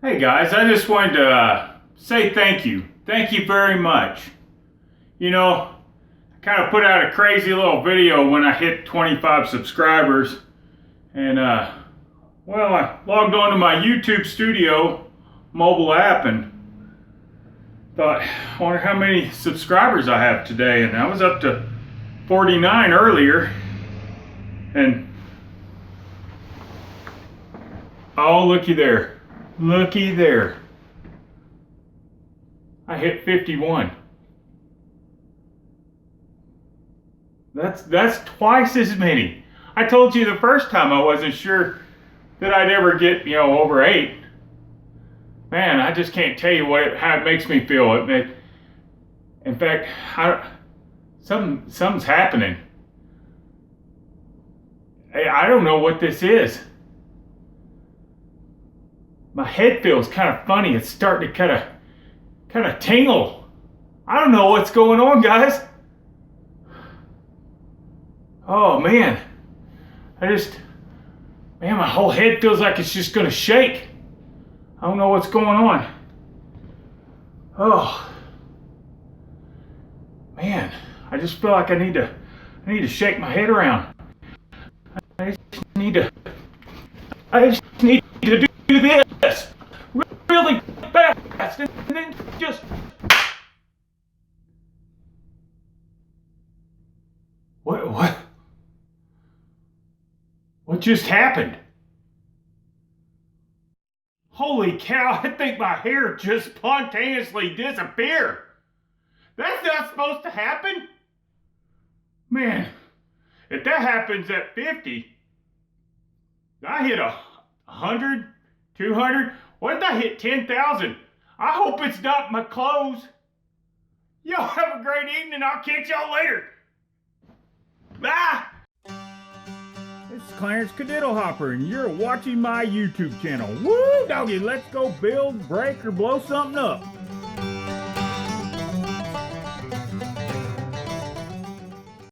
Hey guys, I just wanted to say thank you. Thank you very much. You know, I kind of put out a crazy little video when I hit 25 subscribers. And, well, I logged onto my YouTube Studio mobile app and thought, I wonder how many subscribers I have today. And I was up to 49 earlier. And, oh, looky there. Looky there. I hit 51. That's twice as many. I told you the first time I wasn't sure that I'd ever get, over 8. Man, I just can't tell you how it makes me feel. In fact, something's happening. I don't know what this is. My head feels kind of funny. It's starting to kind of tingle. I don't know what's going on, guys. Oh man, my whole head feels like it's just gonna shake. I don't know what's going on. Oh man, I just feel like I need to shake my head around. I just need to do this really fast and then just. What just happened? Holy cow, I think my hair just spontaneously disappeared. That's not supposed to happen. Man, if that happens at 50, I hit 100, 200. What if I hit 10,000? I hope it's not my clothes. Y'all have a great evening. I'll catch y'all later. Bye. This is Clarence Cadiddlehopper, and you're watching my YouTube channel. Woo, doggy, let's go build, break, or blow something up.